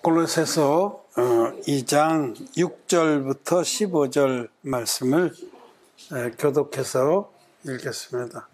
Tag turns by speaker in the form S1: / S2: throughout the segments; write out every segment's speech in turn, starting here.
S1: 골로새서 2장 6절부터 15절 말씀을 교독해서 읽겠습니다.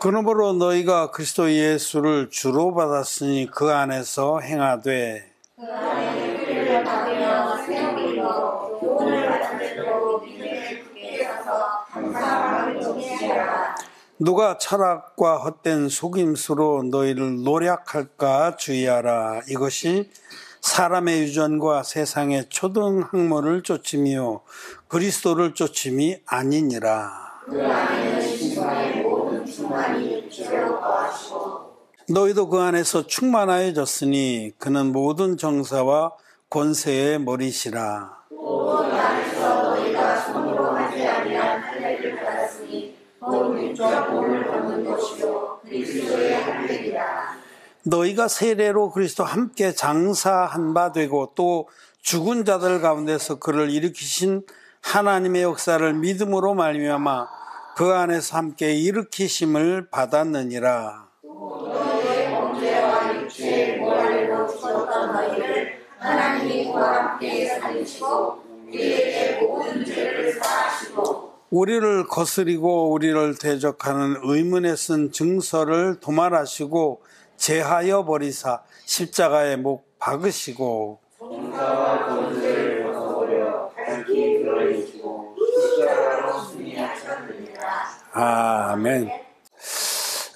S1: 그러므로 너희가 그리스도 예수를 주로 받았으니 그 안에서 행하되
S2: 그 안에 은혜를 받으며 세움이요 교훈을 받으므로 믿음을 굳게 서서 감사함을 동시하라.
S1: 누가 철학과 헛된 속임수로 너희를 노략할까 주의하라. 이것이 사람의 유전과 세상의 초등학문을 쫓음이요 그리스도를 쫓음이 아니니라.
S2: 그 안에는 신성의 모든 충만이 육체로 거하시고
S1: 너희도 그 안에서 충만하여졌으니 그는 모든 정사와 권세의 머리시라.
S2: 또 그 안에서 너희가 손으로 하지 아니한 할례를 받았으니 곧 육적 몸을 얻는 것이요 그리스도의 할례이라.
S1: 너희가 세례로 그리스도 함께 장사한 바 되고 또 죽은 자들 가운데서 그를 일으키신 하나님의 역사를 믿음으로 말미암아 그 안에서 함께 일으키심을 받았느니라.
S2: 너희의 범죄와 육체의 모랄로 죽었던 너희를 하나님이 그와 함께 살리시고 우리에게 모든 죄를 사하시고
S1: 우리를 거스리고 우리를 대적하는 의문에 쓴 증서를 도말하시고 제하여 버리사 십자가에 못 박으시고
S2: 종사와 권세를 벗어버려 밝히 드러내시고 십자가로 승리하셨느니라.
S1: 아멘.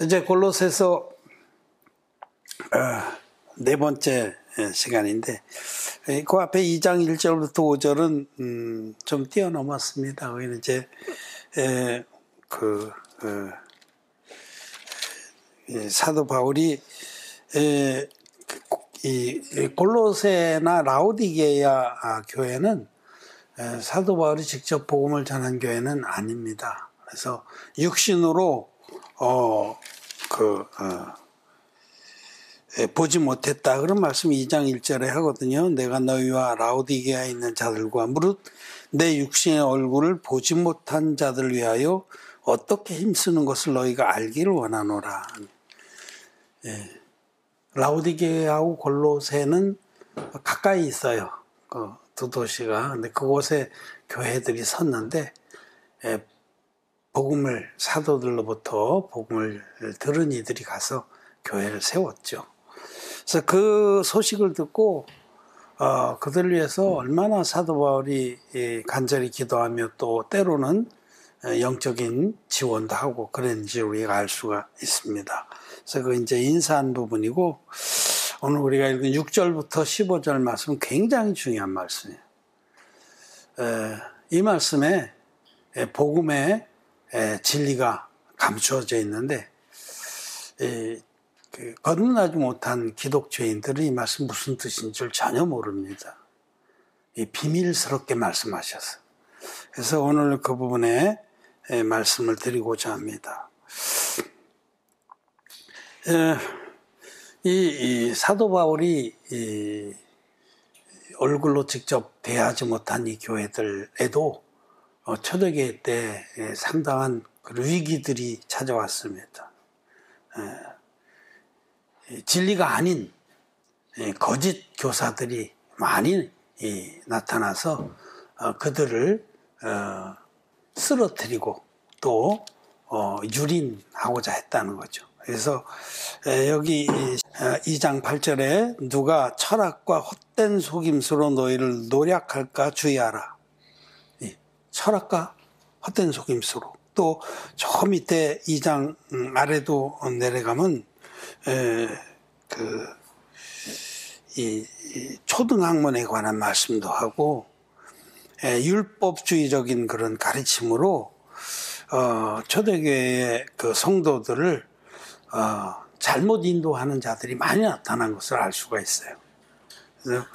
S1: 이제 골로새서 네 번째 시간인데 그 앞에 2장 1절부터 5절은 좀 뛰어넘었습니다. 거기는 이제 사도 바울이 이 골로새나 라오디게아 교회는 사도 바울이 직접 복음을 전한 교회는 아닙니다. 그래서 육신으로 보지 못했다 그런 말씀 2장 1절에 하거든요. 내가 너희와 라오디게아에 있는 자들과 무릇 내 육신의 얼굴을 보지 못한 자들 위하여 어떻게 힘쓰는 것을 너희가 알기를 원하노라. 라오디게아하고 골로새는 가까이 있어요. 두 도시가. 근데 그곳에 교회들이 섰는데 복음을 사도들로부터 복음을 들은 이들이 가서 교회를 세웠죠. 그래서 그 소식을 듣고 그들을 위해서 얼마나 사도 바울이 간절히 기도하며 또 때로는 영적인 지원도 하고 그랬는지 우리가 알 수가 있습니다. 그래서 그 이제 인사한 부분이고 오늘 우리가 읽은 6절부터 15절 말씀은 굉장히 중요한 말씀이에요. 이 말씀에 복음의 진리가 감추어져 있는데 거듭나지 못한 기독교인들은 이 말씀 무슨 뜻인 줄 전혀 모릅니다. 비밀스럽게 말씀하셔서. 그래서 오늘 그 부분에 말씀을 드리고자 합니다. 이 사도 바울이 얼굴로 직접 대하지 못한 이 교회들에도 초대교회 때 상당한 위기들이 찾아왔습니다. 진리가 아닌 거짓 교사들이 많이 나타나서 그들을 쓰러뜨리고 또 유린하고자 했다는 거죠. 그래서 여기 2장 8절에 누가 철학과 헛된 속임수로 너희를 노략할까 주의하라. 철학과 헛된 속임수로. 또 저 밑에 2장 아래도 내려가면 이 초등학문에 관한 말씀도 하고 율법주의적인 그런 가르침으로 초대교회의 그 성도들을 잘못 인도하는 자들이 많이 나타난 것을 알 수가 있어요. 그래서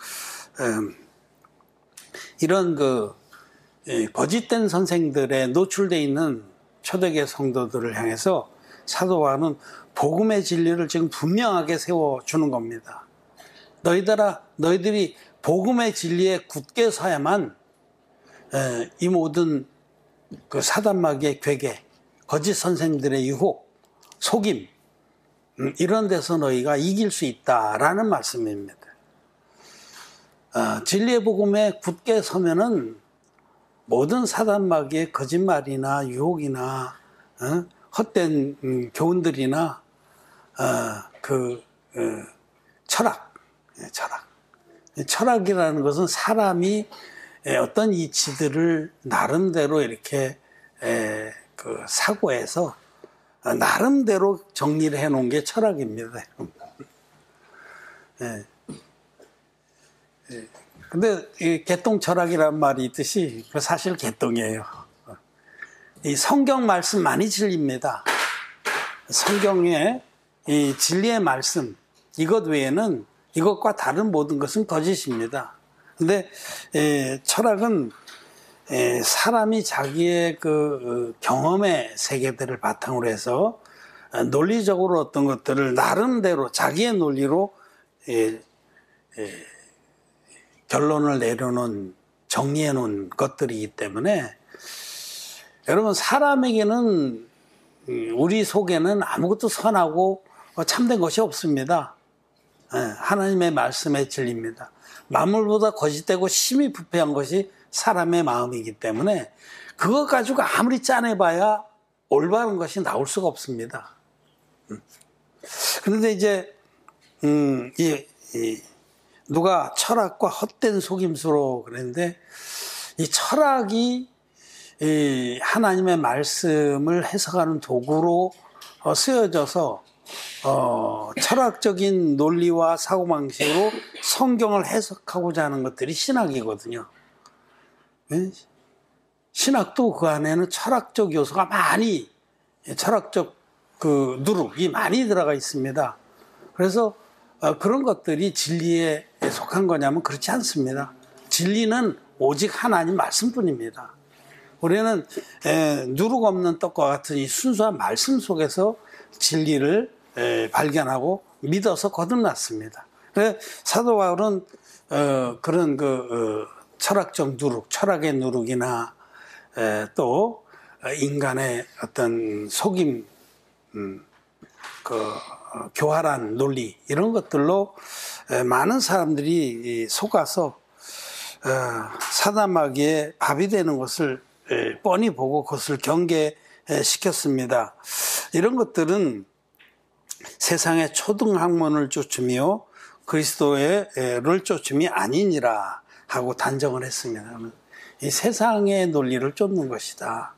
S1: 이런 거짓된 선생들에 노출되어 있는 초대교회 성도들을 향해서 사도 바울은 복음의 진리를 지금 분명하게 세워주는 겁니다. 너희들이 복음의 진리에 굳게 서야만 이 모든 그 사단마귀의 괴계, 거짓 선생들의 유혹, 속임 이런 데서 너희가 이길 수 있다라는 말씀입니다. 진리의 복음에 굳게 서면은 모든 사단마귀의 거짓말이나 유혹이나 헛된 교훈들이나 철학이라는 것은 사람이 어떤 이치들을 나름대로 이렇게 사고해서 나름대로 정리를 해놓은 게 철학입니다. 근데 이 개똥 철학이라는 말이 있듯이 사실 개똥이에요. 이 성경 말씀 많이 진리입니다. 성경의 이 진리의 말씀, 이것 외에는 이것과 다른 모든 것은 거짓입니다. 근데 철학은 사람이 자기의 그 경험의 세계들을 바탕으로 해서 논리적으로 어떤 것들을 나름대로 자기의 논리로 결론을 내려놓은, 정리해 놓은 것들이기 때문에 여러분, 사람에게는 우리 속에는 아무것도 선하고 참된 것이 없습니다. 하나님의 말씀의 진리입니다. 만물보다 거짓되고 심히 부패한 것이 사람의 마음이기 때문에 그것 가지고 아무리 짜내봐야 올바른 것이 나올 수가 없습니다. 그런데 이제 누가 철학과 헛된 속임수로 그랬는데, 이 철학이 이 하나님의 말씀을 해석하는 도구로 쓰여져서 철학적인 논리와 사고방식으로 성경을 해석하고자 하는 것들이 신학이거든요. 신학도 그 안에는 철학적 요소가 많이, 철학적 그 누룩이 많이 들어가 있습니다. 그래서 그런 것들이 진리에 속한 거냐면 그렇지 않습니다. 진리는 오직 하나님 말씀뿐입니다. 우리는 누룩 없는 떡과 같은 이 순수한 말씀 속에서 진리를 발견하고 믿어서 거듭났습니다. 그래서 사도 바울은 그런 철학적 누룩, 철학의 누룩이나 또 인간의 어떤 속임, 교활한 논리, 이런 것들로 많은 사람들이 속아서 사단마귀의 밥이 되는 것을 뻔히 보고 그것을 경계시켰습니다. 이런 것들은 세상의 초등학문을 쫓으며 그리스도를 쫓음이 아니니라 하고 단정을 했습니다. 이 세상의 논리를 쫓는 것이다,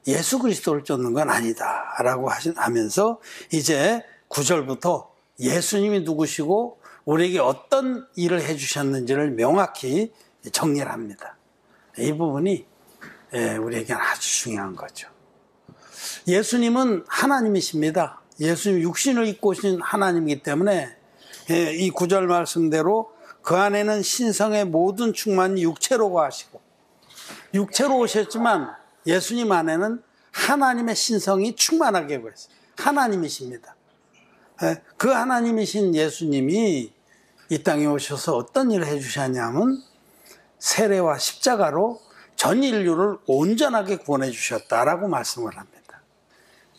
S1: 예수 그리스도를 쫓는 건 아니다 라고 하면서 이제 9절부터 예수님이 누구시고 우리에게 어떤 일을 해주셨는지를 명확히 정리를 합니다. 이 부분이 우리에게는 아주 중요한 거죠. 예수님은 하나님이십니다. 예수님 육신을 입고 오신 하나님이기 때문에 이 9절 말씀대로 그 안에는 신성의 모든 충만이 육체로 거하시고, 육체로 오셨지만 예수님 안에는 하나님의 신성이 충만하게 거했어요. 하나님이십니다. 그 하나님이신 예수님이 이 땅에 오셔서 어떤 일을 해주셨냐면 세례와 십자가로 전 인류를 온전하게 구원해 주셨다라고 말씀을 합니다.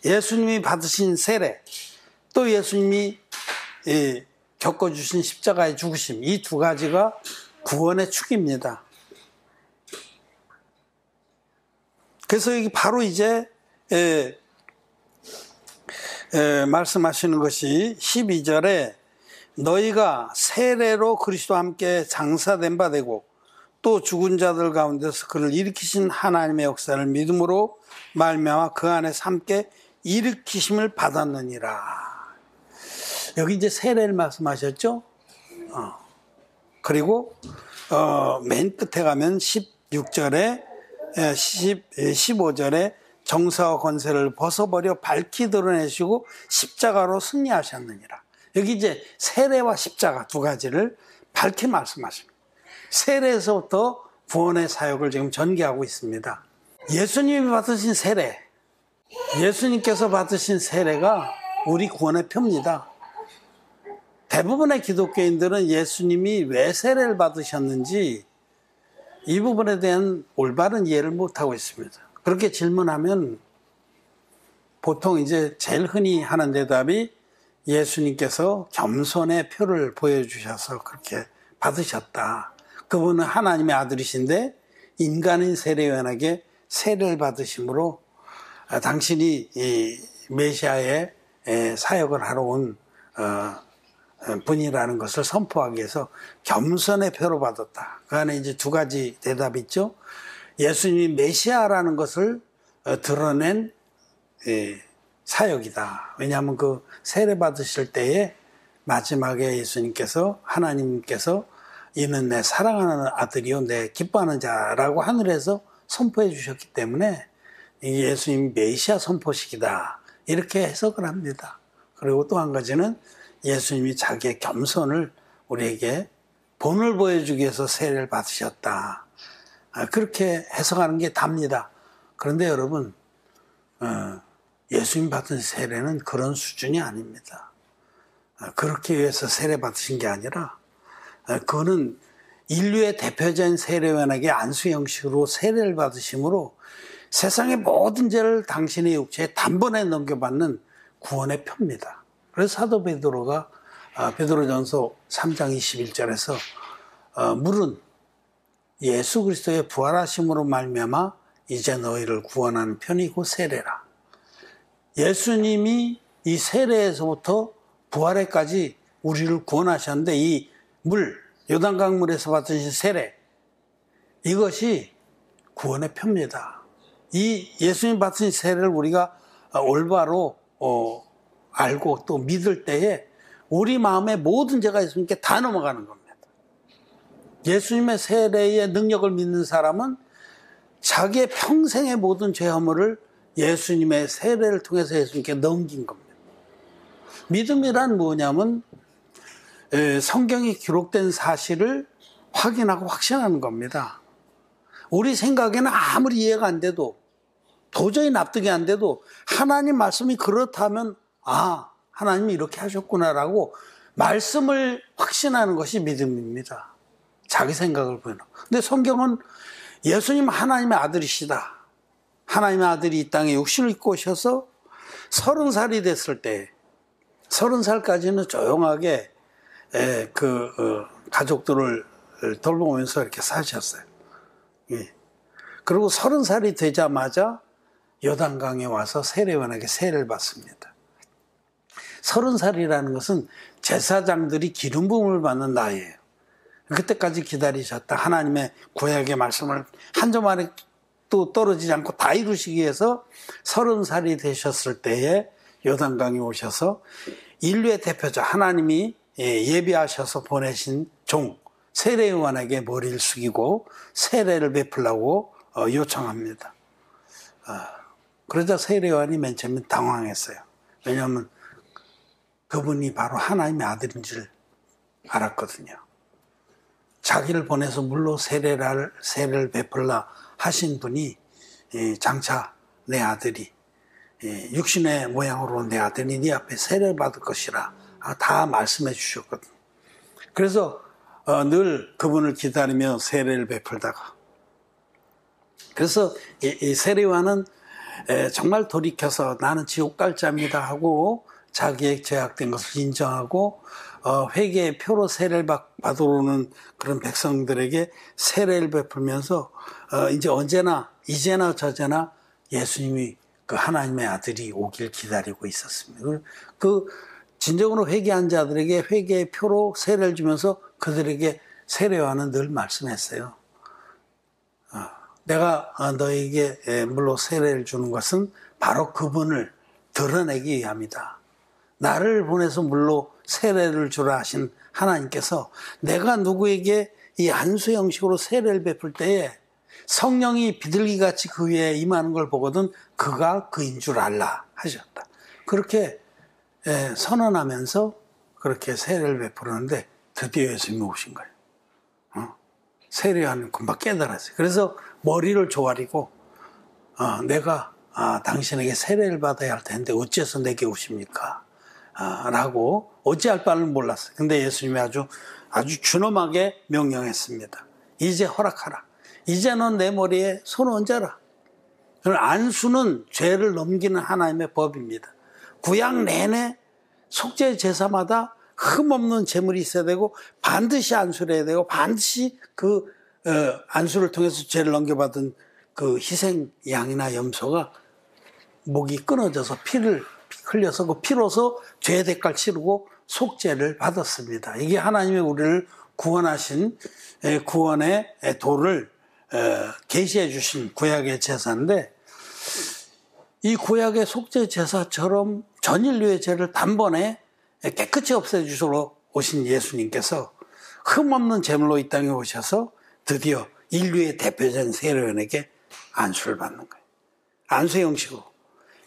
S1: 예수님이 받으신 세례, 또 예수님이 겪어주신 십자가의 죽으심, 이 두 가지가 구원의 축입니다. 그래서 여기 바로 이제 말씀하시는 것이 12절에 너희가 세례로 그리스도와 함께 장사된 바 되고 또 죽은 자들 가운데서 그를 일으키신 하나님의 역사를 믿음으로 말미암아 그 안에서 함께 일으키심을 받았느니라. 여기 이제 세례를 말씀하셨죠. 그리고 맨 끝에 가면 16절에 15절에 정사와 권세를 벗어버려 밝히 드러내시고 십자가로 승리하셨느니라. 여기 이제 세례와 십자가 두 가지를 밝히 말씀하십니다. 세례에서부터 구원의 사역을 지금 전개하고 있습니다. 예수님이 받으신 세례, 예수님께서 받으신 세례가 우리 구원의 표입니다. 대부분의 기독교인들은 예수님이 왜 세례를 받으셨는지 이 부분에 대한 올바른 이해를 못하고 있습니다. 그렇게 질문하면 보통 이제 제일 흔히 하는 대답이 예수님께서 겸손의 표를 보여주셔서 그렇게 받으셨다, 그분은 하나님의 아들이신데 인간인 세례요한에게 세례를 받으심으로 당신이 이 메시아의 사역을 하러 온 분이라는 것을 선포하기 위해서 겸손의 표로 받았다. 그 안에 이제 두 가지 대답이 있죠. 예수님이 메시아라는 것을 드러낸 사역이다. 왜냐하면 그 세례 받으실 때에 마지막에 예수님께서 하나님께서 이는 내 사랑하는 아들이요 내 기뻐하는 자라고 하늘에서 선포해 주셨기 때문에 예수님 메시아 선포식이다. 이렇게 해석을 합니다. 그리고 또 한 가지는 예수님이 자기의 겸손을 우리에게 본을 보여주기 위해서 세례를 받으셨다. 그렇게 해석하는 게 답니다. 그런데 여러분, 예수님 받은 세례는 그런 수준이 아닙니다. 그렇게 위해서 세례 받으신 게 아니라 그거는 인류의 대표자인 세례요한에게 안수 형식으로 세례를 받으심으로 세상의 모든 죄를 당신의 육체에 단번에 넘겨받는 구원의 표입니다. 그래서 사도 베드로가 베드로전서 3장 21절에서 물은 예수 그리스도의 부활하심으로 말미암아 이제 너희를 구원하는 편이 곧 세례라. 예수님이 이 세례에서부터 부활에까지 우리를 구원하셨는데 이 물, 요단강물에서 받으신 세례, 이것이 구원의 표입니다. 이 예수님 받으신 세례를 우리가 올바로 알고 또 믿을 때에 우리 마음에 모든 죄가 예수님께 다 넘어가는 겁니다. 예수님의 세례의 능력을 믿는 사람은 자기의 평생의 모든 죄 허물을 예수님의 세례를 통해서 예수님께 넘긴 겁니다. 믿음이란 뭐냐면 성경이 기록된 사실을 확인하고 확신하는 겁니다. 우리 생각에는 아무리 이해가 안 돼도 도저히 납득이 안 돼도 하나님 말씀이 그렇다면 하나님이 이렇게 하셨구나라고 말씀을 확신하는 것이 믿음입니다. 자기 생각을 보이는. 근데 성경은 예수님 하나님의 아들이시다. 하나님의 아들이 이 땅에 육신을 입고 오셔서 30살이 됐을 때 30살까지는 조용하게 가족들을 돌보면서 이렇게 사셨어요. 예. 그리고 30살이 되자마자 요단강에 와서 세례요한에게 세례를 받습니다. 30살이라는 것은 제사장들이 기름 부음을 받는 나이예요. 그때까지 기다리셨다. 하나님의 구약의 말씀을 한 점 안에 또 떨어지지 않고 다 이루시기 위해서 30살이 되셨을 때에 요단강에 오셔서 인류의 대표자 하나님이 예비하셔서 보내신 종 세례요한에게 머리를 숙이고 세례를 베풀라고 요청합니다. 그러자 세례요한이 맨 처음에 당황했어요. 왜냐하면 그분이 바로 하나님의 아들인 줄 알았거든요. 자기를 보내서 물로 세례를 베풀라 하신 분이 장차 내 아들이 육신의 모양으로 내 아들이 네 앞에 세례를 받을 것이라 다 말씀해 주셨거든요. 그래서 늘 그분을 기다리며 세례를 베풀다가 그래서 이 세례요한은 정말 돌이켜서 나는 지옥 갈 자입니다 하고 자기의 죄악된 것을 인정하고 회개의 표로 세례를 받으러 오는 그런 백성들에게 세례를 베풀면서 이제 언제나 이제나 저제나 예수님이 그 하나님의 아들이 오길 기다리고 있었습니다. 그 진정으로 회개한 자들에게 회개의 표로 세례를 주면서 그들에게 세례요한은 늘 말씀했어요. 내가 너에게 물로 세례를 주는 것은 바로 그분을 드러내기 위함이다. 나를 보내서 물로 세례를 주라 하신 하나님께서 내가 누구에게 이 안수 형식으로 세례를 베풀 때에 성령이 비둘기같이 그 위에 임하는 걸 보거든 그가 그인 줄 알라 하셨다. 그렇게 선언하면서 그렇게 세례를 베푸는데 드디어 예수님이 오신 거예요. 세례요한은 금방 깨달았어요. 그래서 머리를 조아리고 내가 당신에게 세례를 받아야 할 텐데 어째서 내게 오십니까? 라고 어찌할 바를 몰랐어요. 근데 예수님이 아주 준엄하게 명령했습니다. 이제 허락하라. 이제 넌 내 머리에 손을 얹어라. 안수는 죄를 넘기는 하나님의 법입니다. 구약 내내 속죄 제사마다 흠없는 제물이 있어야 되고 반드시 안수를 해야 되고 반드시 그 안수를 통해서 죄를 넘겨받은 그 희생 양이나 염소가 목이 끊어져서 피를 흘려서 그 피로서 죄의 대가를 치르고 속죄를 받았습니다. 이게 하나님이 우리를 구원하신 구원의 도를 계시해 주신 구약의 제사인데, 이 구약의 속죄 제사처럼 전 인류의 죄를 단번에 깨끗이 없애주시러 오신 예수님께서 흠없는 제물로 이 땅에 오셔서 드디어 인류의 대표자인 세례요한에게 안수를 받는 거예요. 안수의 형식으로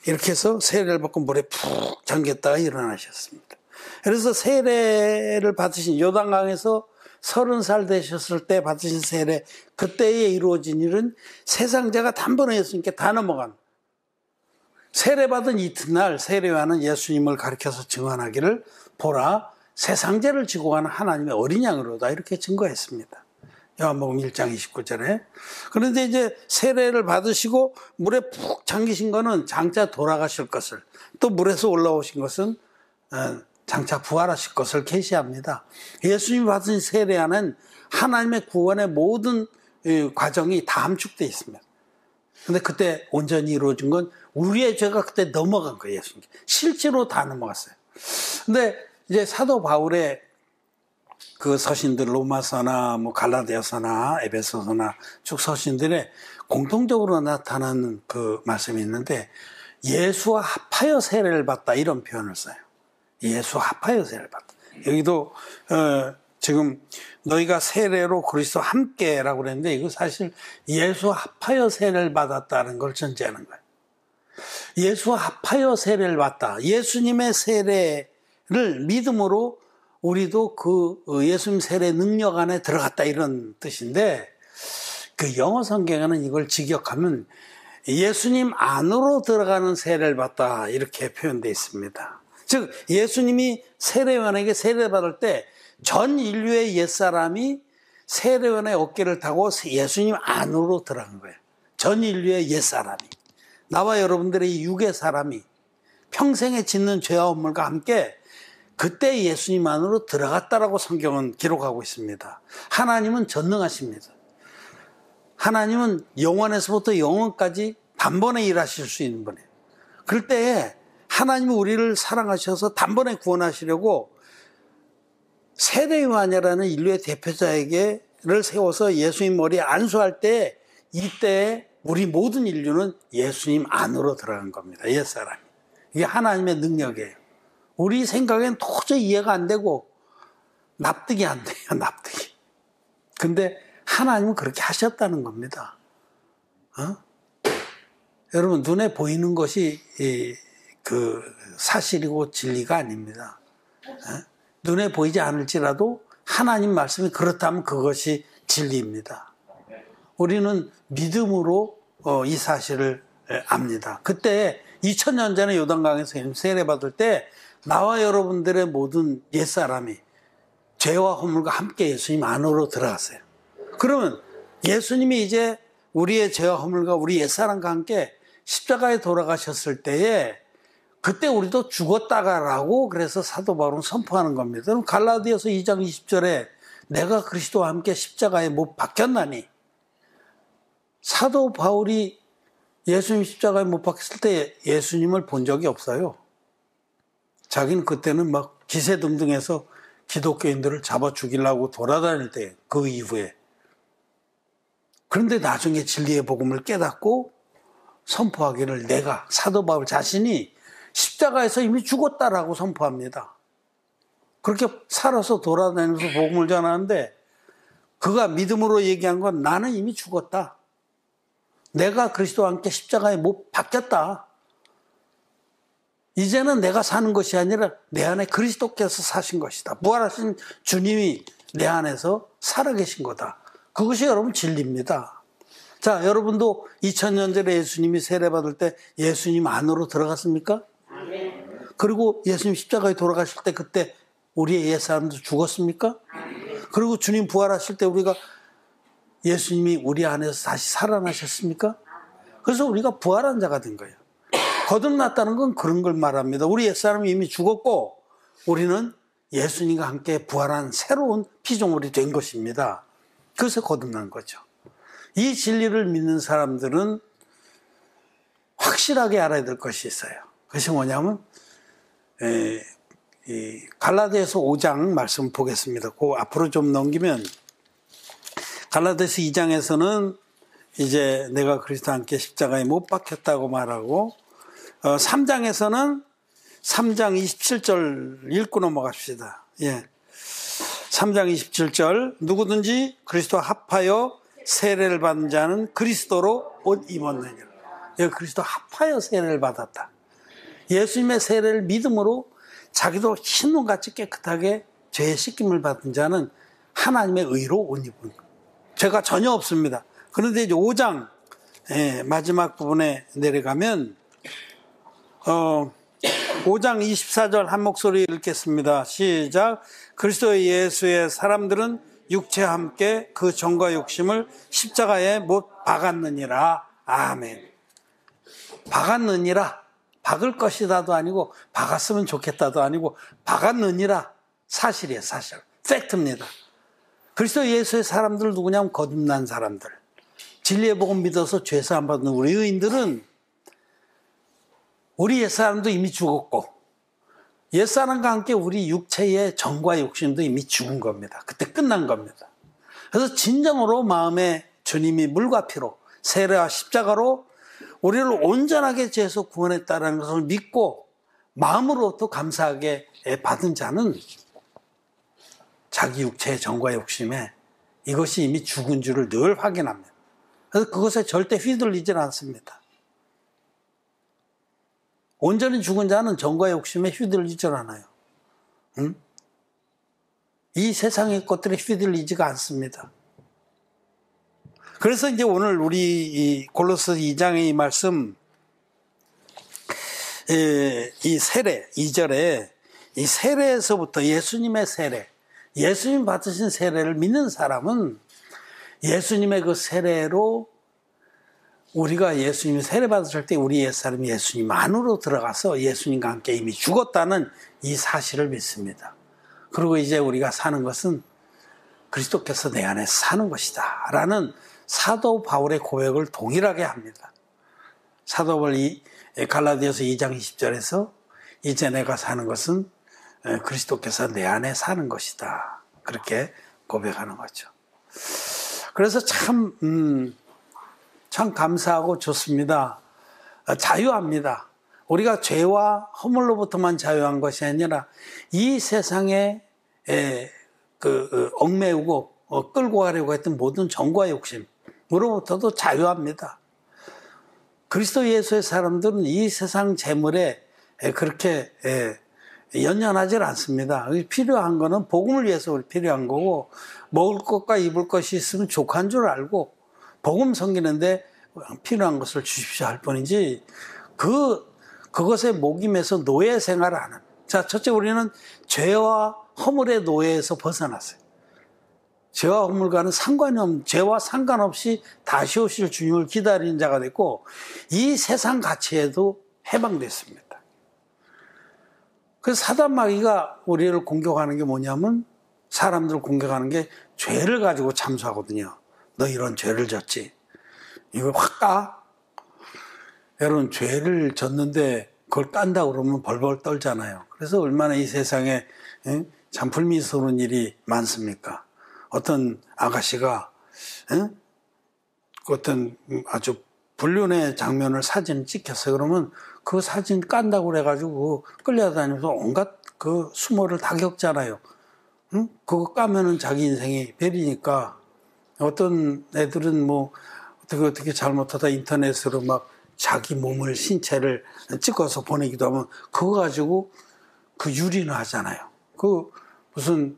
S1: 이렇게 해서 세례를 받고 물에 푹 잠겼다가 일어나셨습니다. 그래서 세례를 받으신 요단강에서 30살 되셨을 때 받으신 세례, 그때에 이루어진 일은 세상자가 단번에 예수님께 다 넘어간, 세례받은 이튿날 세례요한은 예수님을 가리켜서 증언하기를 보라 세상죄를 지고 가는 하나님의 어린 양으로다, 이렇게 증거했습니다. 요한복음 1장 29절에. 그런데 이제 세례를 받으시고 물에 푹 잠기신 거는 장차 돌아가실 것을, 또 물에서 올라오신 것은 장차 부활하실 것을 계시합니다. 예수님이 받으신 세례 안은 하나님의 구원의 모든 과정이 다 함축되어 있습니다. 근데 그때 온전히 이루어진 건 우리의 죄가 그때 넘어간 거예요. 예수님께 실제로 다 넘어갔어요. 근데 이제 사도 바울의 그 서신들, 로마서나 뭐 갈라디아서나 에베소서나 쭉 서신들에 공통적으로 나타나는 그 말씀이 있는데, 예수와 합하여 세례를 받다, 이런 표현을 써요. 예수와 합하여 세례를 받다. 여기도 지금 너희가 세례로 그리스도와 함께라고 그랬는데, 이거 사실 예수와 합하여 세례를 받았다는 걸 전제하는 거예요. 예수와 합하여 세례를 받다. 예수님의 세례를 믿음으로 우리도 그 예수님 세례 능력 안에 들어갔다, 이런 뜻인데, 그 영어 성경에는 이걸 직역하면 예수님 안으로 들어가는 세례를 받다, 이렇게 표현되어 있습니다. 즉 예수님이 세례요한에게 세례받을 때 전 인류의 옛사람이 세례요한의 어깨를 타고 예수님 안으로 들어간 거예요. 전 인류의 옛사람이, 나와 여러분들의 육의 사람이 평생에 짓는 죄와 허물과 함께 그때 예수님 안으로 들어갔다라고 성경은 기록하고 있습니다. 하나님은 전능하십니다. 하나님은 영원에서부터 영원까지 단번에 일하실 수 있는 분이에요. 그럴 때에 하나님이 우리를 사랑하셔서 단번에 구원하시려고 세례요한이라는 인류의 대표자에게를 세워서 예수님 머리에 안수할 때, 이때 우리 모든 인류는 예수님 안으로 들어간 겁니다. 옛사람이. 이게 하나님의 능력이에요. 우리 생각엔 도저히 이해가 안 되고 납득이 안 돼요. 납득이. 근데 하나님은 그렇게 하셨다는 겁니다. 여러분, 눈에 보이는 것이 그 사실이고 진리가 아닙니다. 눈에 보이지 않을지라도 하나님 말씀이 그렇다면 그것이 진리입니다. 우리는 믿음으로 이 사실을 압니다. 그때 2000년 전에 요단강에서 세례받을 때 나와 여러분들의 모든 옛사람이 죄와 허물과 함께 예수님 안으로 들어갔어요. 그러면 예수님이 이제 우리의 죄와 허물과 우리 옛사람과 함께 십자가에 돌아가셨을 때에 그때 우리도 죽었다가라고, 그래서 사도 바울은 선포하는 겁니다. 그럼 갈라디아서 2장 20절에 내가 그리스도와 함께 십자가에 못 박혔나니, 사도 바울이 예수님 십자가에 못 박혔을 때 예수님을 본 적이 없어요. 자기는 그때는 막 기세등등해서 기독교인들을 잡아 죽이려고 돌아다닐 때, 그 이후에. 그런데 나중에 진리의 복음을 깨닫고 선포하기를, 내가, 사도 바울 자신이 십자가에서 이미 죽었다라고 선포합니다. 그렇게 살아서 돌아다니면서 복음을 전하는데, 그가 믿음으로 얘기한 건 나는 이미 죽었다. 내가 그리스도와 함께 십자가에 못 박혔다. 이제는 내가 사는 것이 아니라 내 안에 그리스도께서 사신 것이다. 부활하신 주님이 내 안에서 살아계신 거다. 그것이 여러분 진리입니다. 자, 여러분도 2000년 전에 예수님이 세례받을 때 예수님 안으로 들어갔습니까? 그리고 예수님 십자가에 돌아가실 때 그때 우리의 옛사람도 죽었습니까? 그리고 주님 부활하실 때 우리가 예수님이 우리 안에서 다시 살아나셨습니까? 그래서 우리가 부활한 자가 된 거예요. 거듭났다는 건 그런 걸 말합니다. 우리 옛사람이 이미 죽었고 우리는 예수님과 함께 부활한 새로운 피조물이 된 것입니다. 그래서 거듭난 거죠. 이 진리를 믿는 사람들은 확실하게 알아야 될 것이 있어요. 그것이 뭐냐면 갈라디아서 5장 말씀 보겠습니다. 그 앞으로 좀 넘기면 갈라디아서 2장에서는 이제 내가 그리스도와 함께 십자가에 못 박혔다고 말하고 3장에서는 3장 27절 읽고 넘어갑시다. 예. 3장 27절 누구든지 그리스도와 합하여 세례를 받은 자는 그리스도로 옷 입었느니라. 예, 그리스도 합하여 세례를 받았다. 예수님의 세례를 믿음으로 자기도 흰눈같이 깨끗하게 죄의 씻김을 받은 자는 하나님의 의로 옷 입은 거예요. 죄가 전혀 없습니다. 그런데 이제 5장 마지막 부분에 내려가면 5장 24절 한 목소리 읽겠습니다. 시작. 그리스도 예수의 사람들은 육체와 함께 그 정과 욕심을 십자가에 못 박았느니라. 아멘. 박았느니라. 박을 것이다도 아니고 박았으면 좋겠다도 아니고 박았느니라. 사실이에요. 사실. 팩트입니다. 그리스도 예수의 사람들 누구냐면 거듭난 사람들. 진리의 복음 믿어서 죄사함 받는 우리 의인들은 우리 옛사람도 이미 죽었고 옛사람과 함께 우리 육체의 정과 욕심도 이미 죽은 겁니다. 그때 끝난 겁니다. 그래서 진정으로 마음에 주님이 물과 피로 세례와 십자가로 우리를 온전하게 죄에서 구원했다는 것을 믿고 마음으로부터 감사하게 받은 자는 자기 육체의 정과 욕심에 이것이 이미 죽은 줄을 늘 확인합니다. 그래서 그것에 절대 휘둘리질 않습니다. 온전히 죽은 자는 정과 욕심에 휘둘리질 않아요. 응? 이 세상의 것들에 휘둘리지가 않습니다. 그래서 이제 오늘 우리 이 골로새 2장의 이 말씀, 이 세례, 2절에 이 세례에서부터 예수님의 세례, 예수님 받으신 세례를 믿는 사람은 예수님의 그 세례로 우리가 예수님이 세례 받으실 때 우리 옛사람이 예수님 안으로 들어가서 예수님과 함께 이미 죽었다는 이 사실을 믿습니다. 그리고 이제 우리가 사는 것은 그리스도께서 내 안에 사는 것이다 라는 사도 바울의 고백을 동일하게 합니다. 사도 바울이 갈라디아서 2장 20절에서 이제 내가 사는 것은 그리스도께서 내 안에 사는 것이다. 그렇게 고백하는 거죠. 그래서 참 감사하고 좋습니다. 자유합니다. 우리가 죄와 허물로부터만 자유한 것이 아니라 이 세상에 얽매우고 끌고 가려고 했던 모든 정과 욕심으로부터도 자유합니다. 그리스도 예수의 사람들은 이 세상 재물에 그렇게 연연하지 않습니다. 필요한 거는 복음을 위해서 필요한 거고 먹을 것과 입을 것이 있으면 족한 줄 알고 복음 섬기는데 필요한 것을 주십시오 할 뿐이지 그것에 목임해서 노예 생활을 안 합니다. 자, 첫째 우리는 죄와 허물의 노예에서 벗어났어요. 죄와 허물과는 죄와 상관없이 다시 오실 주님을 기다리는 자가 됐고 이 세상 가치에도 해방됐습니다. 그래서 사단 마귀가 우리를 공격하는 게 뭐냐면 사람들을 공격하는 게 죄를 가지고 참수하거든요. 너 이런 죄를 졌지. 이걸 확 까? 여러분 죄를 졌는데 그걸 깐다 그러면 벌벌 떨잖아요. 그래서 얼마나 이 세상에 참 불미스러운 일이 많습니까? 어떤 아가씨가 어떤 아주 불륜의 장면을 사진을 찍혔어요. 그러면 그 사진 깐다고 그래가지고 끌려다니면서 온갖 그 수모를 다 겪잖아요. 응? 그거 까면은 자기 인생이 베리니까 어떤 애들은 뭐 어떻게 잘못하다 인터넷으로 막 자기 몸을 신체를 찍어서 보내기도 하면 그거 가지고 그 유린을 하잖아요. 그 무슨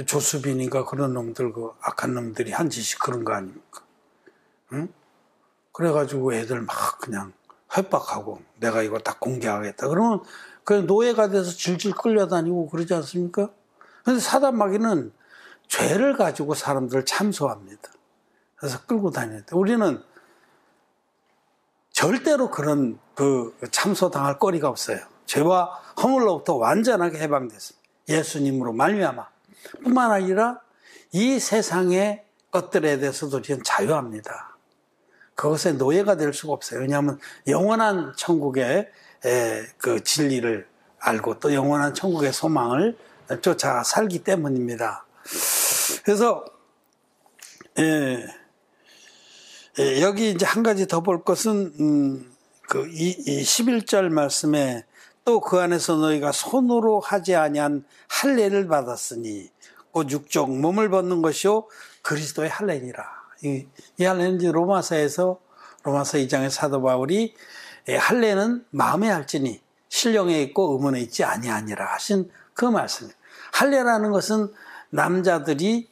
S1: 조수빈인가 그런 놈들 그 악한 놈들이 한 짓이 그런 거 아닙니까? 응? 그래가지고 애들 막 그냥 협박하고 내가 이거 다 공개하겠다. 그러면 그 노예가 돼서 질질 끌려다니고 그러지 않습니까? 그런데 사단 마귀는 죄를 가지고 사람들을 참소합니다. 그래서 끌고 다니는데 우리는 절대로 그런 참소당할 거리가 없어요. 죄와 허물로부터 완전하게 해방됐습니다. 예수님으로 말미암아 뿐만 아니라 이 세상의 것들에 대해서도 우리는 자유합니다. 그것의 노예가 될 수가 없어요. 왜냐하면 영원한 천국의 그 진리를 알고 또 영원한 천국의 소망을 쫓아 살기 때문입니다. 그래서 여기 이제 한 가지 더 볼 것은 그 11절 말씀에 또 그 안에서 너희가 손으로 하지 아니한 할례를 받았으니 곧 육적 몸을 벗는 것이요 그리스도의 할례니라. 이 할례는 이제 로마서 2장의 사도 바울이 할례는 마음에 할지니 신령에 있고 의문에 있지 아니하니라 하신 그 말씀이에요. 할례라는 것은 남자들이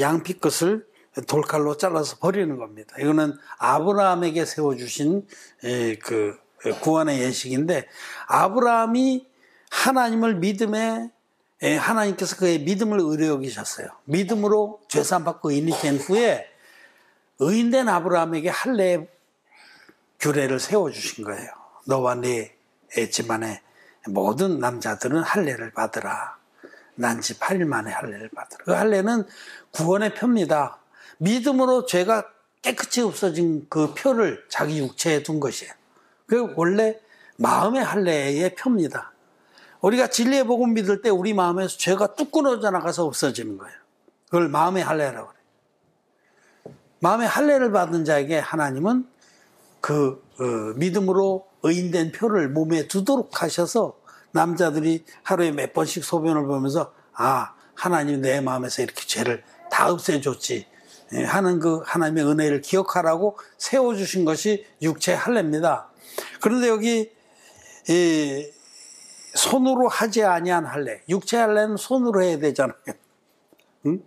S1: 양피끝을 돌칼로 잘라서 버리는 겁니다. 이거는 아브라함에게 세워주신 그 구원의 예식인데, 아브라함이 하나님을 믿음에 하나님께서 그의 믿음을 의로 여기셨어요. 믿음으로 죄산 받고 의인이 된 후에 의인된 아브라함에게 할례 규례를 세워주신 거예요. 너와 네 집안의 모든 남자들은 할례를 받으라. 난지 8일 만에 할례를 받으라. 그 할례는 구원의 표입니다. 믿음으로 죄가 깨끗이 없어진 그 표를 자기 육체에 둔 것이에요. 그 원래 마음의 할례의 표입니다. 우리가 진리의 복음 믿을 때 우리 마음에서 죄가 뚝 끊어져 나가서 없어지는 거예요. 그걸 마음의 할례라고 그래요. 마음의 할례를 받은 자에게 하나님은 그 믿음으로 의인된 표를 몸에 두도록 하셔서 남자들이 하루에 몇 번씩 소변을 보면서 아, 하나님 내 마음에서 이렇게 죄를 다 없애줬지 하는 그 하나님의 은혜를 기억하라고 세워주신 것이 육체의 할례입니다. 그런데 여기 손으로 하지 아니한 할례, 육체의 할례는 손으로 해야 되잖아요. 응?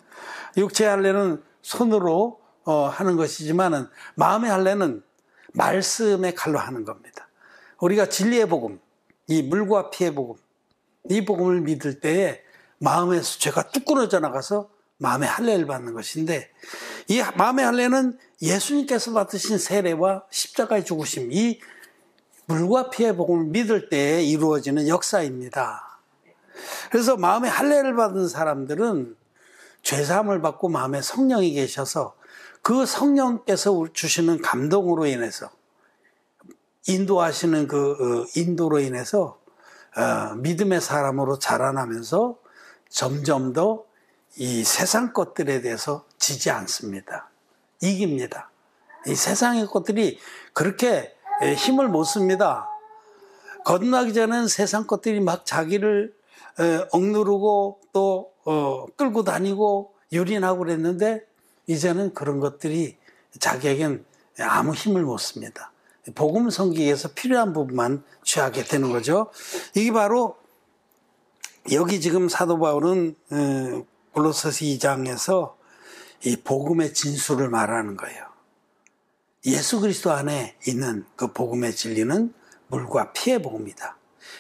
S1: 육체의 할례는 손으로 하는 것이지만은 마음의 할례는 말씀의 칼로 하는 겁니다. 우리가 진리의 복음, 이 물과 피의 복음, 이 복음을 믿을 때에 마음에서 죄가 뚝 끊어져 나가서 마음의 할례를 받는 것인데, 이 마음의 할례는 예수님께서 받으신 세례와 십자가의 죽으심, 이 물과 피의 복음을 믿을 때에 이루어지는 역사입니다. 그래서 마음의 할례를 받은 사람들은 죄사함을 받고 마음에 성령이 계셔서 그 성령께서 주시는 감동으로 인해서 인도하시는 그 인도로 인해서 믿음의 사람으로 자라나면서 점점 더 이 세상 것들에 대해서 지지 않습니다. 이깁니다. 이 세상의 것들이 그렇게 힘을 못 씁니다. 거듭나기 전에는 세상 것들이 막 자기를 억누르고 또 끌고 다니고 유린하고 그랬는데 이제는 그런 것들이 자기에겐 아무 힘을 못 씁니다. 복음 선기에 위해서 필요한 부분만 취하게 되는 거죠. 이게 바로 여기 지금 사도 바울은 골로새서 2장에서 이 복음의 진수를 말하는 거예요. 예수 그리스도 안에 있는 그 복음의 진리는 물과 피의 복음이다.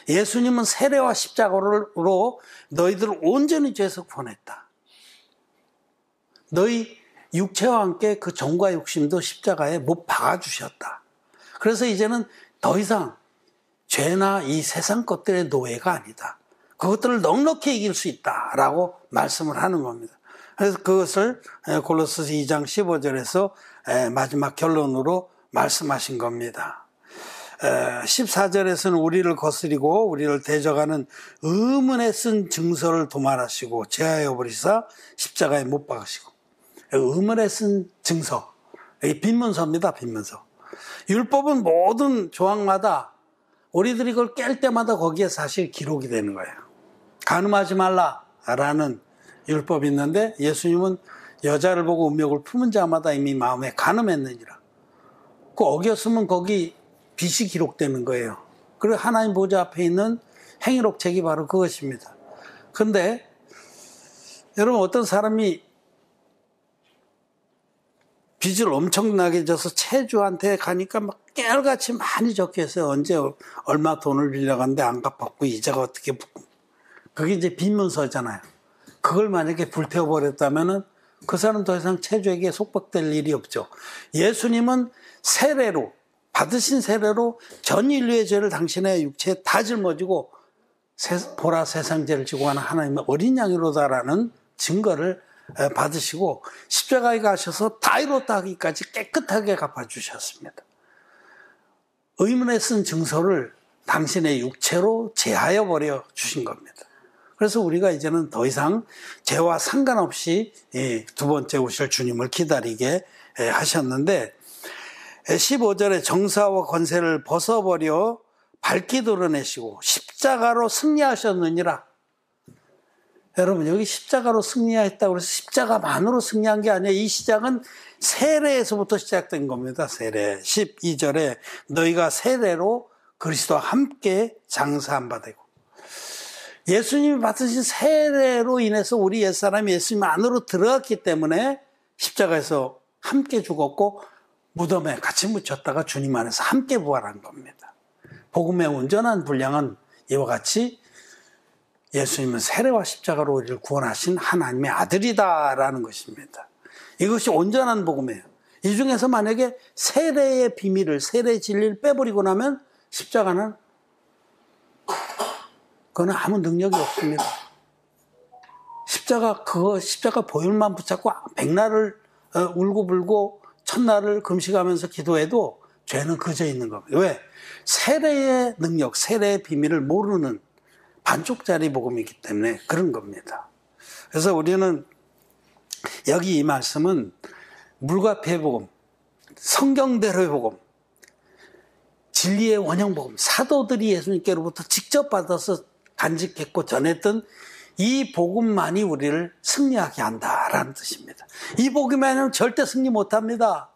S1: 예수님은 세례와 십자가로 너희들을 온전히 죄에서 구원했다. 너희 육체와 함께 그 정과 욕심도 십자가에 못 박아주셨다. 그래서 이제는 더 이상 죄나 이 세상 것들의 노예가 아니다. 그것들을 넉넉히 이길 수 있다라고 말씀을 하는 겁니다. 그래서 그것을 골로새서 2장 15절에서 마지막 결론으로 말씀하신 겁니다. 14절에서는 우리를 거스리고 우리를 대적하는 의문에 쓴 증서를 도말하시고 제하여 버리사 십자가에 못 박으시고, 의문에 쓴 증서, 빈문서입니다. 빈문서. 율법은 모든 조항마다 우리들이 그걸 깰 때마다 거기에 사실 기록이 되는 거예요. 간음하지 말라라는 율법이 있는데 예수님은 여자를 보고 음욕을 품은 자마다 이미 마음에 간음했느니라. 그 어겼으면 거기 빚이 기록되는 거예요. 그리고 하나님 보좌 앞에 있는 행위록책이 바로 그것입니다. 그런데 여러분, 어떤 사람이 빚을 엄청나게 져서 채주한테 가니까 막 깨알같이 많이 적혀있어요. 언제 얼마 돈을 빌려갔는데 안 갚았고 이자가 어떻게 붙고. 그게 이제 빈문서잖아요. 그걸 만약에 불태워버렸다면은 그 사람 더 이상 채주에게 속박될 일이 없죠. 예수님은 세례로, 받으신 세례로 전 인류의 죄를 당신의 육체에 다 짊어지고 보라 세상 죄를 지고 가는 하나님의 어린 양이로다라는 증거를 받으시고 십자가에 가셔서 다 이뤘다 하기까지 깨끗하게 갚아주셨습니다. 의문에 쓴 증서를 당신의 육체로 제하여 버려 주신 겁니다. 그래서 우리가 이제는 더 이상 죄와 상관없이 두 번째 오실 주님을 기다리게 하셨는데 15절에 정사와 권세를 벗어버려 밝히 드러내시고 십자가로 승리하셨느니라. 여러분 여기 십자가로 승리했다고 해서 십자가만으로 승리한 게 아니에요. 이 시작은 세례에서부터 시작된 겁니다. 세례 12절에 너희가 세례로 그리스도와 함께 장사한 바 되고, 예수님이 받으신 세례로 인해서 우리 옛사람이 예수님 안으로 들어갔기 때문에 십자가에서 함께 죽었고 무덤에 같이 묻혔다가 주님 안에서 함께 부활한 겁니다. 복음의 온전한 분량은 이와 같이 예수님은 세례와 십자가로 우리를 구원하신 하나님의 아들이다라는 것입니다. 이것이 온전한 복음이에요. 이 중에서 만약에 세례의 비밀을, 세례의 진리를 빼버리고 나면 십자가는 그거는 아무 능력이 없습니다. 십자가 보혈만 붙잡고 백날을 울고불고 첫날을 금식하면서 기도해도 죄는 그저 있는 겁니다. 왜? 세례의 능력, 세례의 비밀을 모르는 반쪽짜리 복음이기 때문에 그런 겁니다. 그래서 우리는 여기 이 말씀은 물과 피의 복음, 성경대로의 복음, 진리의 원형 복음, 사도들이 예수님께로부터 직접 받아서 간직했고 전했던 이 복음만이 우리를 승리하게 한다라는 뜻입니다. 이 복음이 아니면 절대 승리 못합니다.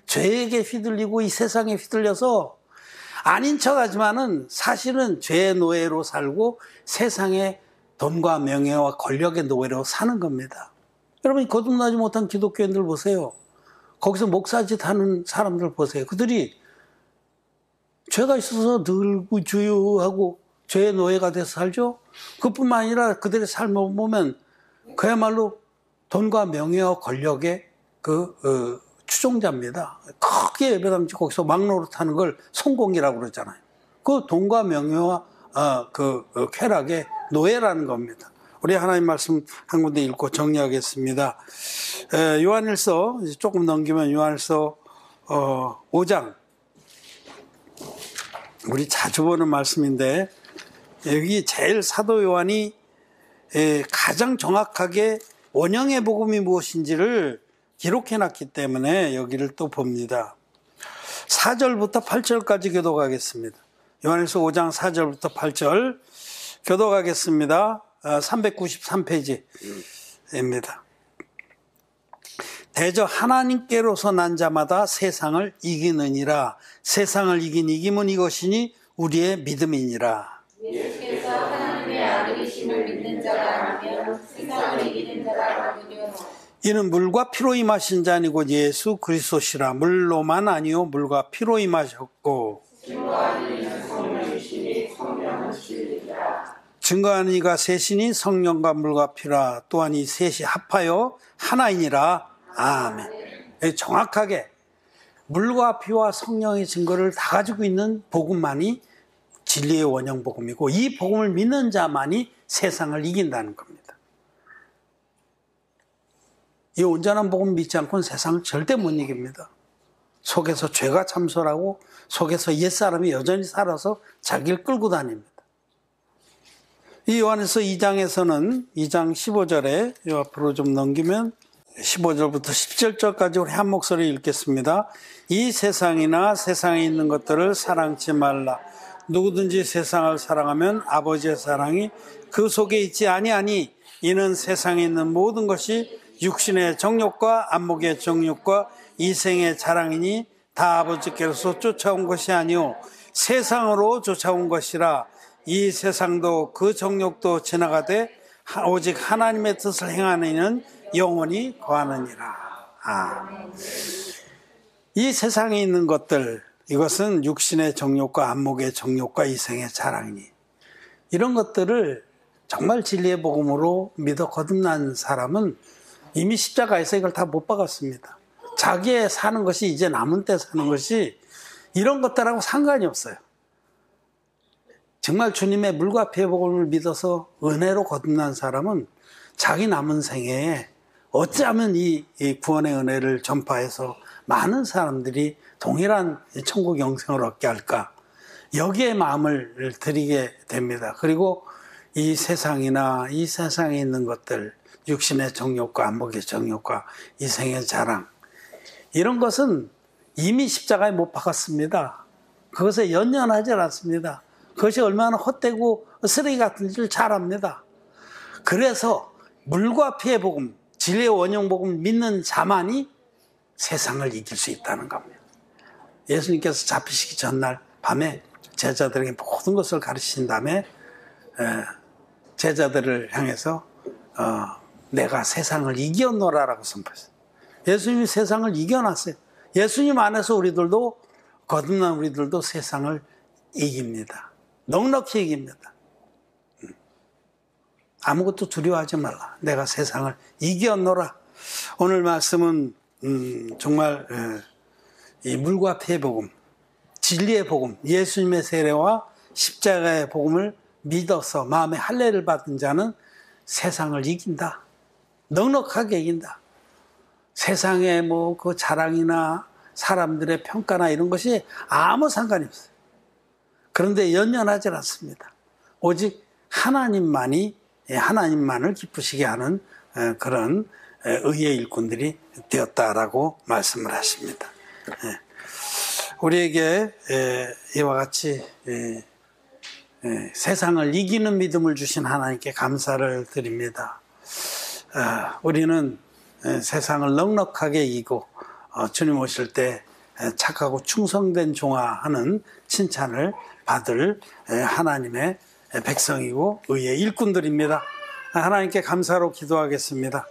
S1: 죄에게 휘둘리고 이 세상에 휘둘려서 아닌 척하지만은 사실은 죄의 노예로 살고 세상의 돈과 명예와 권력의 노예로 사는 겁니다. 여러분 거듭나지 못한 기독교인들 보세요. 거기서 목사짓 하는 사람들 보세요. 그들이 죄가 있어서 늘고 주유하고 죄의 노예가 돼서 살죠. 그뿐만 아니라 그들의 삶을 보면 그야말로 돈과 명예와 권력의 추종자입니다. 크게 예배당지 거기서 막노릇하는 걸 성공이라고 그러잖아요. 그 돈과 명예와 쾌락의 노예라는 겁니다. 우리 하나님 말씀 한 군데 읽고 정리하겠습니다. 요한일서 조금 넘기면 요한일서 5장, 우리 자주 보는 말씀인데 여기 제일 사도 요한이 가장 정확하게 원형의 복음이 무엇인지를 기록해놨기 때문에 여기를 또 봅니다. 4절부터 8절까지 교독하겠습니다. 요한일서 5장 4절부터 8절 교독하겠습니다. 393페이지입니다. 대저 하나님께로서 난 자마다 세상을 이기느니라. 세상을 이긴 이김은 이것이니 우리의 믿음이니라.
S2: 예수께서 하나님의 아들이심을 믿는 자가 아니면 세상을 이기는 자가 아니요.
S1: 이는 물과 피로 임하신 자 아니고 예수 그리스도시라. 물로만 아니요 물과 피로 임하셨고 증거하는 이가 셋이니 성령과 물과 피라. 또한 이 셋이 합하여 하나이니라. 아멘. 정확하게 물과 피와 성령의 증거를 다 가지고 있는 복음만이 진리의 원형 복음이고 이 복음을 믿는 자만이 세상을 이긴다는 겁니다. 이 온전한 복음 믿지 않고는 세상을 절대 못 이깁니다. 속에서 죄가 참소하고 속에서 옛사람이 여전히 살아서 자기를 끌고 다닙니다. 이 요한에서 2장에서는 2장 15절에 이 앞으로 좀 넘기면 15절부터 17절까지 우리 한 목소리 읽겠습니다. 이 세상이나 세상에 있는 것들을 사랑치 말라. 누구든지 세상을 사랑하면 아버지의 사랑이 그 속에 있지 아니하니 이는 세상에 있는 모든 것이 육신의 정욕과 안목의 정욕과 이생의 자랑이니 다 아버지께로서 쫓아온 것이 아니오 세상으로 쫓아온 것이라. 이 세상도 그 정욕도 지나가되 오직 하나님의 뜻을 행하는 이는 영원히 거하느니라. 이 세상에 있는 것들, 이것은 육신의 정욕과 안목의 정욕과 이생의 자랑이니 이런 것들을 정말 진리의 복음으로 믿어 거듭난 사람은 이미 십자가에서 이걸 다 못 박았습니다. 자기의 사는 것이 이제 남은 때 사는 것이 이런 것들하고 상관이 없어요. 정말 주님의 물과 피의 복음을 믿어서 은혜로 거듭난 사람은 자기 남은 생애에 어찌하면 이 구원의 은혜를 전파해서 많은 사람들이 동일한 천국 영생을 얻게 할까, 여기에 마음을 들이게 됩니다. 그리고 이 세상이나 이 세상에 있는 것들, 육신의 정욕과 안목의 정욕과 이생의 자랑, 이런 것은 이미 십자가에 못 박았습니다. 그것에 연연하지 않습니다. 그것이 얼마나 헛되고 쓰레기 같은 줄 잘 압니다. 그래서 물과 피의 복음, 진리의 원형 복음 믿는 자만이 세상을 이길 수 있다는 겁니다. 예수님께서 잡히시기 전날 밤에 제자들에게 모든 것을 가르치신 다음에 제자들을 향해서 내가 세상을 이겨노라라고 선포했어요. 예수님이 세상을 이겨놨어요. 예수님 안에서 우리들도, 거듭난 우리들도 세상을 이깁니다. 넉넉히 이깁니다. 아무것도 두려워하지 말라. 내가 세상을 이겨노라. 오늘 말씀은 정말 이 물과 피의 복음, 진리의 복음, 예수님의 세례와 십자가의 복음을 믿어서 마음의 할례를 받은 자는 세상을 이긴다. 넉넉하게 이긴다. 세상의 뭐 그 자랑이나 사람들의 평가나 이런 것이 아무 상관이 없어요. 그런데 연연하지 않습니다. 오직 하나님만을 기쁘시게 하는 그런 의의 일꾼들이 되었다라고 말씀을 하십니다. 우리에게 이와 같이 세상을 이기는 믿음을 주신 하나님께 감사를 드립니다. 우리는 세상을 넉넉하게 이기고 주님 오실 때 착하고 충성된 종아하는 칭찬을 받을 하나님의 백성이고 의의 일꾼들입니다. 하나님께 감사로 기도하겠습니다.